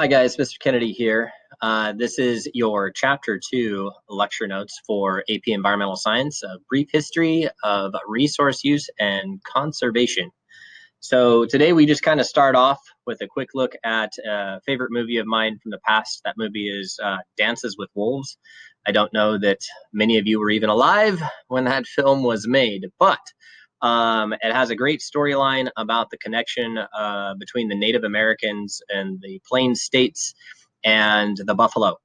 Hi guys, Mr. Kennedy here. This is your Chapter 2 lecture notes for AP Environmental Science, a brief history of resource use and conservation. So today we just kind of start off with a quick look at a favorite movie of mine from the past. That movie is Dances with Wolves. I don't know that many of you were even alive when that film was made, but it has a great storyline about the connection between the Native Americans and the Plains states and the buffalo.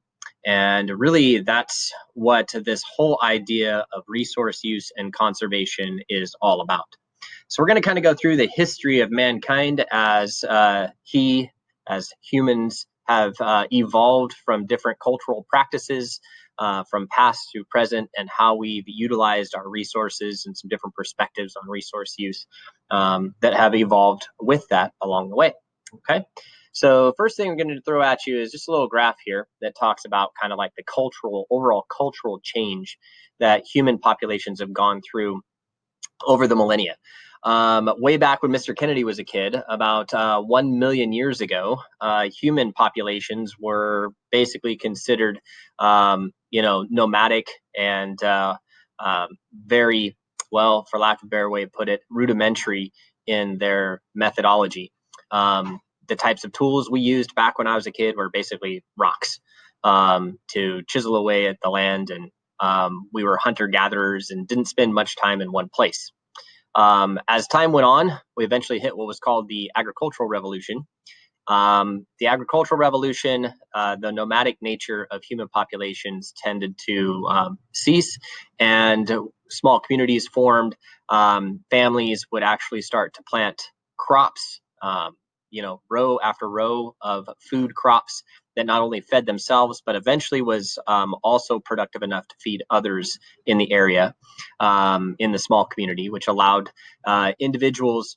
And really, that's what this whole idea of resource use and conservation is all about. So we're going to kind of go through the history of mankind as humans have evolved from different cultural practices from past to present, and how we've utilized our resources and some different perspectives on resource use that have evolved with that along the way. Okay. So first thing I'm going to throw at you is just a little graph here that talks about kind of like the overall cultural change that human populations have gone through over the millennia. Way back when Mr. Kennedy was a kid, about 1 million years ago, human populations were basically considered, nomadic and very, well, for lack of a better way to put it, rudimentary in their methodology. The types of tools we used back when I was a kid were basically rocks to chisel away at the land, and we were hunter-gatherers and didn't spend much time in one place. As time went on, we eventually hit what was called the agricultural revolution. The agricultural revolution, the nomadic nature of human populations tended to cease, and small communities formed. Families would actually start to plant crops, row after row of food crops that not only fed themselves, but eventually was also productive enough to feed others in the area, in the small community, which allowed individuals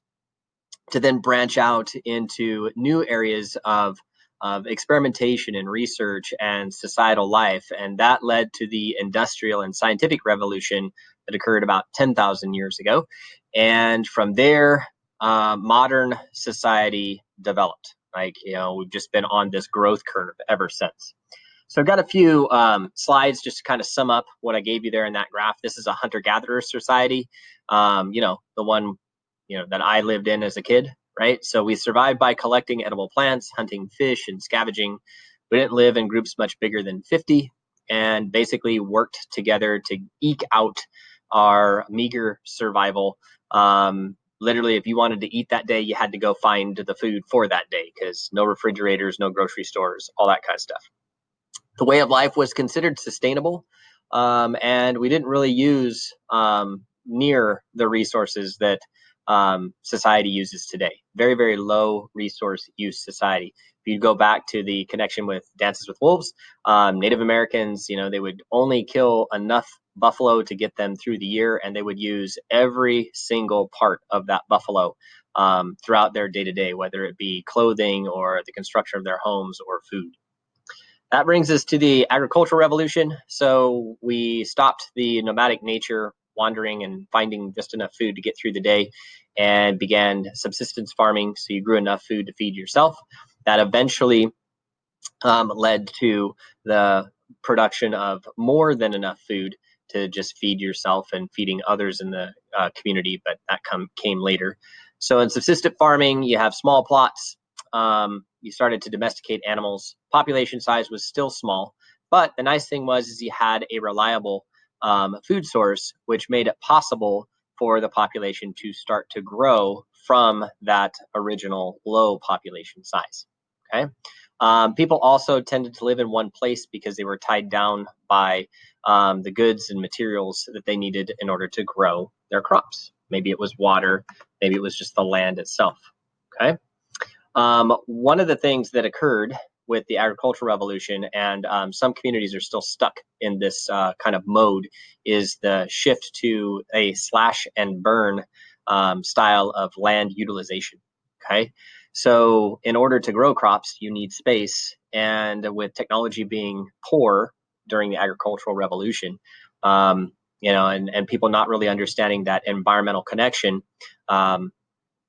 to then branch out into new areas of experimentation and research and societal life. And that led to the industrial and scientific revolution that occurred about 10,000 years ago. And from there, modern society developed. We've just been on this growth curve ever since. So I've got a few slides just to kind of sum up what I gave you there in that graph. This is a hunter-gatherer society, the one that I lived in as a kid, right? So we survived by collecting edible plants, hunting fish, and scavenging. We didn't live in groups much bigger than 50, and basically worked together to eke out our meager survival. Literally, if you wanted to eat that day, you had to go find the food for that day, because no refrigerators, no grocery stores, all that kind of stuff. The way of life was considered sustainable, and we didn't really use near the resources that society uses today. Very, very low resource use society. If you go back to the connection with Dances with Wolves, Native Americans, they would only kill enough buffalo to get them through the year, and they would use every single part of that buffalo throughout their day-to-day, whether it be clothing or the construction of their homes or food. That brings us to the agricultural revolution. So we stopped the nomadic nature, wandering and finding just enough food to get through the day, and began subsistence farming. So you grew enough food to feed yourself. That eventually led to the production of more than enough food to just feed yourself and feeding others in the community, but that came later. So in subsistence farming, you have small plots. You started to domesticate animals. Population size was still small, but the nice thing is you had a reliable food source, which made it possible for the population to start to grow from that original low population size. Okay. People also tended to live in one place because they were tied down by the goods and materials that they needed in order to grow their crops. Maybe it was water, maybe it was just the land itself. Okay. One of the things that occurred with the agricultural revolution, and some communities are still stuck in this kind of mode, is the shift to a slash and burn style of land utilization. Okay. So in order to grow crops, you need space. And with technology being poor during the agricultural revolution, and people not really understanding that environmental connection, to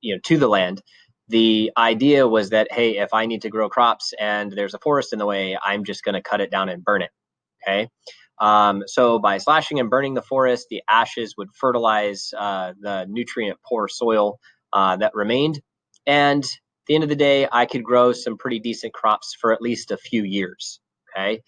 the land, the idea was that, hey, if I need to grow crops and there's a forest in the way, I'm just going to cut it down and burn it. Okay. So by slashing and burning the forest, the ashes would fertilize the nutrient poor soil that remained. And at the end of the day, I could grow some pretty decent crops for at least a few years. Okay.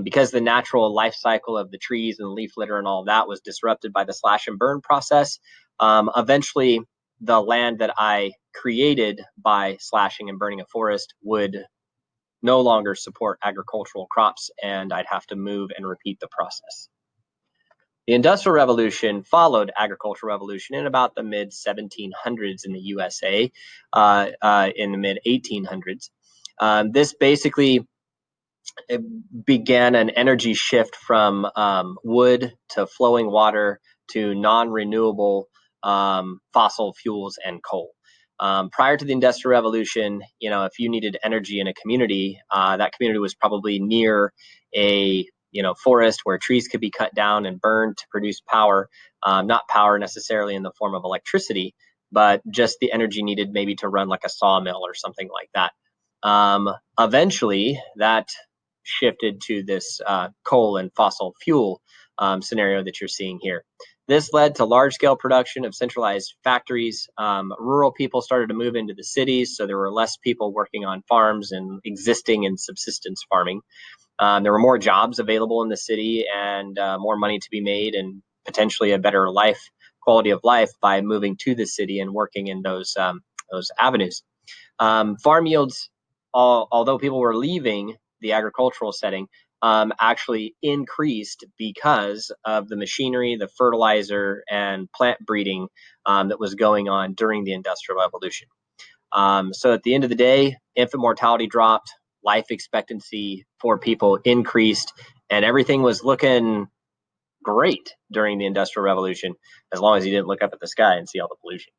Because the natural life cycle of the trees and the leaf litter and all of that was disrupted by the slash and burn process. Eventually, the land that I created by slashing and burning a forest would no longer support agricultural crops, and I'd have to move and repeat the process. The Industrial Revolution followed agricultural revolution in about the mid 1700s in the USA, in the mid 1800s. This basically began an energy shift from wood to flowing water to non-renewable fossil fuels and coal. Prior to the Industrial Revolution, if you needed energy in a community, that community was probably near a forest where trees could be cut down and burned to produce power, not power necessarily in the form of electricity, but just the energy needed maybe to run like a sawmill or something like that. Eventually, that shifted to this coal and fossil fuel scenario that you're seeing here. This led to large-scale production of centralized factories. Rural people started to move into the cities, so there were less people working on farms and existing in subsistence farming. There were more jobs available in the city and more money to be made, and potentially a better quality of life by moving to the city and working in those avenues. Farm yields, although people were leaving the agricultural setting, actually increased because of the machinery, the fertilizer, and plant breeding that was going on during the Industrial Revolution. So at the end of the day, infant mortality dropped, life expectancy for people increased, and everything was looking great during the Industrial Revolution, as long as you didn't look up at the sky and see all the pollution.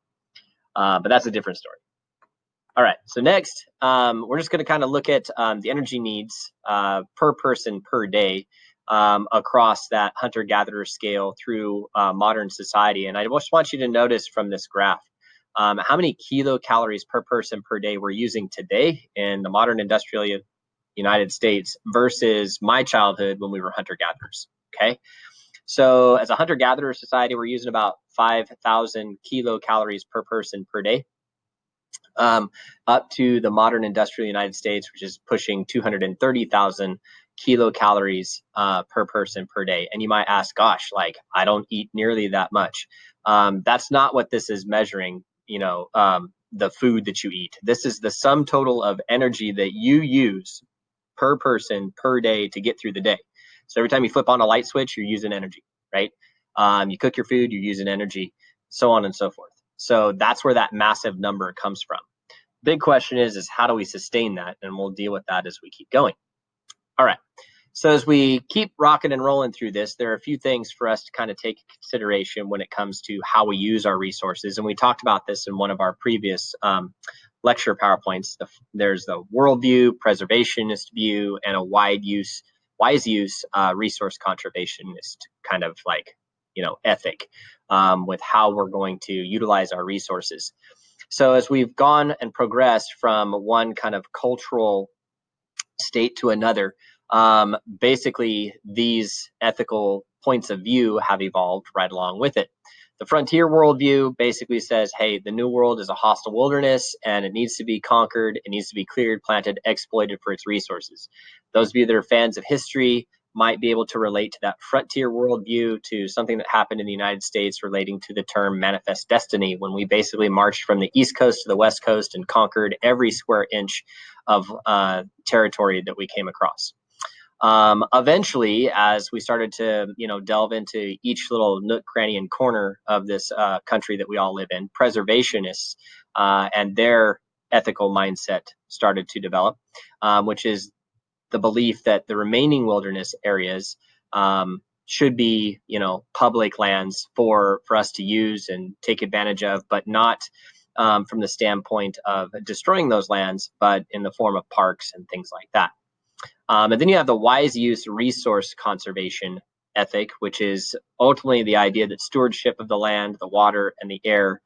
But that's a different story. All right, so next, we're just going to kind of look at the energy needs per person per day across that hunter-gatherer scale through modern society. And I just want you to notice from this graph how many kilocalories per person per day we're using today in the modern industrial United States versus my childhood when we were hunter-gatherers, okay? So as a hunter-gatherer society, we're using about 5,000 kilocalories per person per day. Up to the modern industrial United States, which is pushing 230,000 kilocalories per person per day. And you might ask, gosh, like I don't eat nearly that much. That's not what this is measuring, the food that you eat. This is the sum total of energy that you use per person per day to get through the day. So every time you flip on a light switch, you're using energy, right? You cook your food, you're using energy, so on and so forth. So that's where that massive number comes from. Big question is how do we sustain that? And we'll deal with that as we keep going. All right. So as we keep rocking and rolling through this, there are a few things for us to kind of take into consideration when it comes to how we use our resources. And we talked about this in one of our previous lecture PowerPoints. There's the worldview, preservationist view, and a wise use resource conservationist kind of like, ethic with how we're going to utilize our resources. So as we've gone and progressed from one kind of cultural state to another, basically these ethical points of view have evolved right along with it. The frontier worldview basically says, hey, the new world is a hostile wilderness and it needs to be conquered, it needs to be cleared, planted, exploited for its resources. Those of you that are fans of history might be able to relate to that frontier worldview to something that happened in the United States relating to the term manifest destiny, when we basically marched from the East Coast to the West Coast and conquered every square inch of territory that we came across. Eventually, as we started to, delve into each little nook, cranny, and corner of this country that we all live in, preservationists and their ethical mindset started to develop, which is the belief that the remaining wilderness areas should be, public lands for us to use and take advantage of, but not from the standpoint of destroying those lands, but in the form of parks and things like that. And then you have the wise use resource conservation ethic, which is ultimately the idea that stewardship of the land, the water, and the air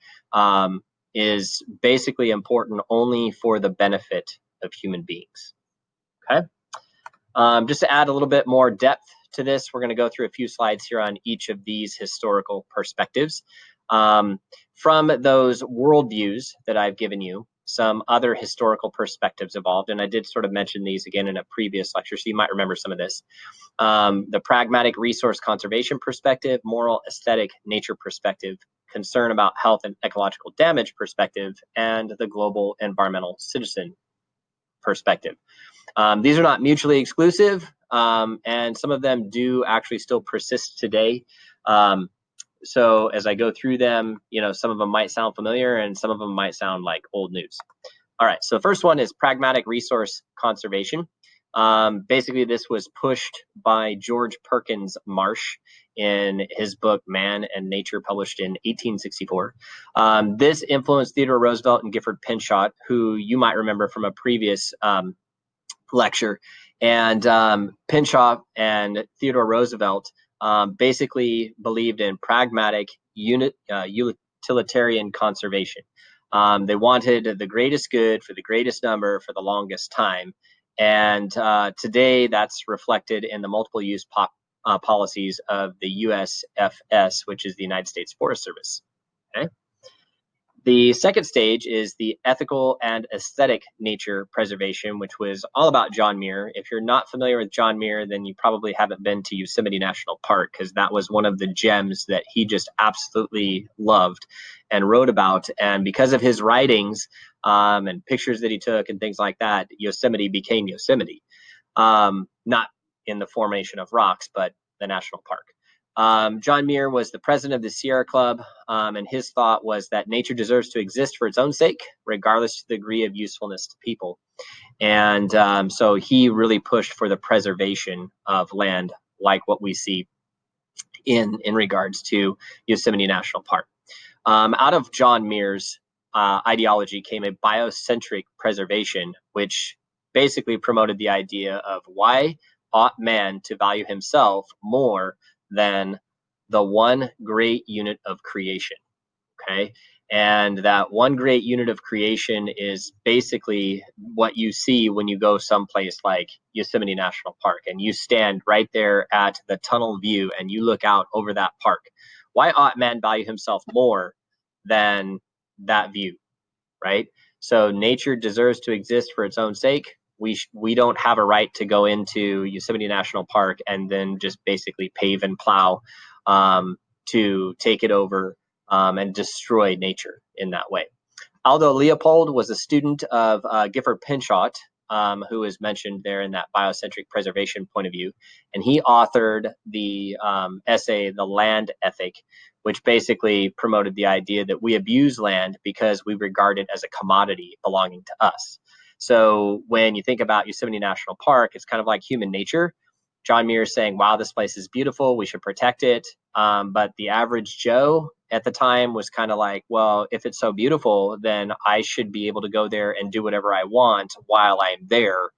is basically important only for the benefit of human beings. Okay. Just to add a little bit more depth to this, we're going to go through a few slides here on each of these historical perspectives. From those worldviews that I've given you, some other historical perspectives evolved, and I did sort of mention these again in a previous lecture, so you might remember some of this. The pragmatic resource conservation perspective, moral, aesthetic, nature perspective, concern about health and ecological damage perspective, and the global environmental citizen perspective. These are not mutually exclusive, and some of them do actually still persist today. So as I go through them, some of them might sound familiar and some of them might sound like old news. All right, so the first one is pragmatic resource conservation. Basically, this was pushed by George Perkins Marsh in his book Man and Nature, published in 1864. This influenced Theodore Roosevelt and Gifford Pinchot, who you might remember from a previous lecture. And Pinchot and Theodore Roosevelt basically believed in pragmatic utilitarian conservation. They wanted the greatest good for the greatest number for the longest time. And today that's reflected in the multiple use policies of the USFS, which is the United States Forest Service. Okay. The second stage is the ethical and aesthetic nature preservation, which was all about John Muir. If you're not familiar with John Muir, then you probably haven't been to Yosemite National Park, because that was one of the gems that he just absolutely loved and wrote about. And because of his writings and pictures that he took and things like that, Yosemite became Yosemite. Not in the formation of rocks, but the national park. John Muir was the president of the Sierra Club, and his thought was that nature deserves to exist for its own sake, regardless of the degree of usefulness to people. And so he really pushed for the preservation of land, like what we see in regards to Yosemite National Park. Out of John Muir's ideology came a biocentric preservation, which basically promoted the idea of why ought man to value himself more than the one great unit of creation. Okay. And that one great unit of creation is basically what you see when you go someplace like Yosemite National Park and you stand right there at the tunnel view and you look out over that park. Why ought man value himself more than that view, right? So nature deserves to exist for its own sake. We don't have a right to go into Yosemite National Park and then just basically pave and plow to take it over and destroy nature in that way. Aldo Leopold was a student of Gifford Pinchot, who is mentioned there in that biocentric preservation point of view. And he authored the essay, The Land Ethic, which basically promoted the idea that we abuse land because we regard it as a commodity belonging to us. So when you think about Yosemite National Park, it's kind of like human nature. John Muir is saying, wow, this place is beautiful, we should protect it. But the average Joe at the time was kind of like, well, if it's so beautiful, then I should be able to go there and do whatever I want while I'm there.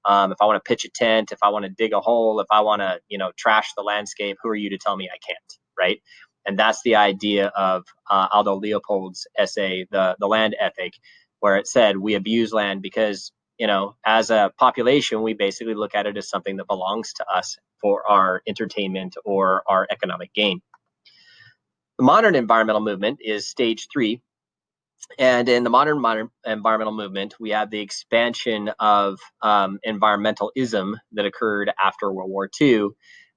If I want to pitch a tent, if I want to dig a hole, if I want to, trash the landscape, who are you to tell me I can't, right? And that's the idea of Aldo Leopold's essay, The Land Ethic, where it said we abuse land because, as a population, we basically look at it as something that belongs to us for our entertainment or our economic gain. The modern environmental movement is stage 3. And in the modern environmental movement, we have the expansion of environmentalism that occurred after World War II,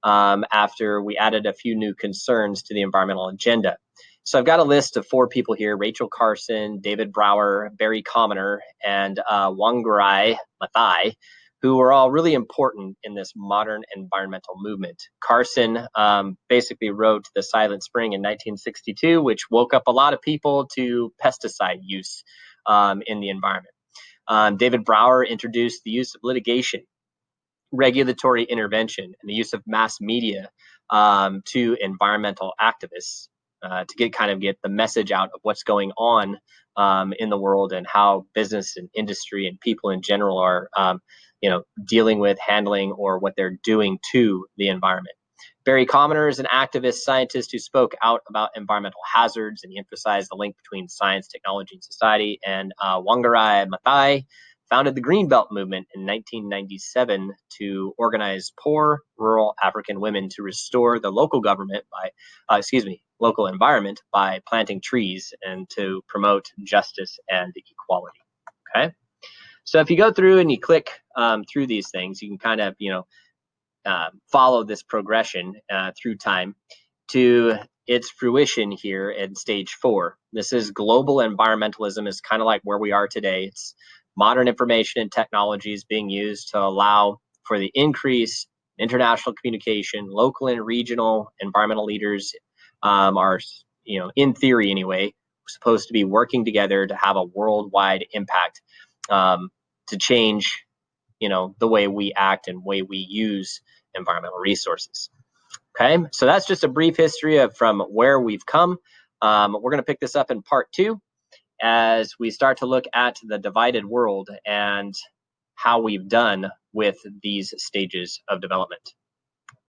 after we added a few new concerns to the environmental agenda. So I've got a list of 4 people here: Rachel Carson, David Brower, Barry Commoner, and Wangari Maathai, who were all really important in this modern environmental movement. Carson basically wrote The Silent Spring in 1962, which woke up a lot of people to pesticide use in the environment. David Brower introduced the use of litigation, regulatory intervention, and the use of mass media to environmental activists to get the message out of what's going on in the world and how business and industry and people in general are dealing with, handling, or what they're doing to the environment. Barry Commoners, an activist scientist who spoke out about environmental hazards, and he emphasized the link between science, technology, and society. And Wangari Maathai founded the Greenbelt movement in 1997 to organize poor rural African women to restore the local government by, local environment by planting trees and to promote justice and equality. Okay, so if you go through and you click through these things, you can kind of follow this progression through time to its fruition here in stage 4. This is global environmentalism, is kind of like where we are today. It's modern information and technologies being used to allow for the increase in international communication. Local and regional environmental leaders are, in theory anyway, supposed to be working together to have a worldwide impact to change, the way we act and way we use environmental resources. Okay, so that's just a brief history of from where we've come. We're going to pick this up in part 2 as we start to look at the divided world and how we've done with these stages of development.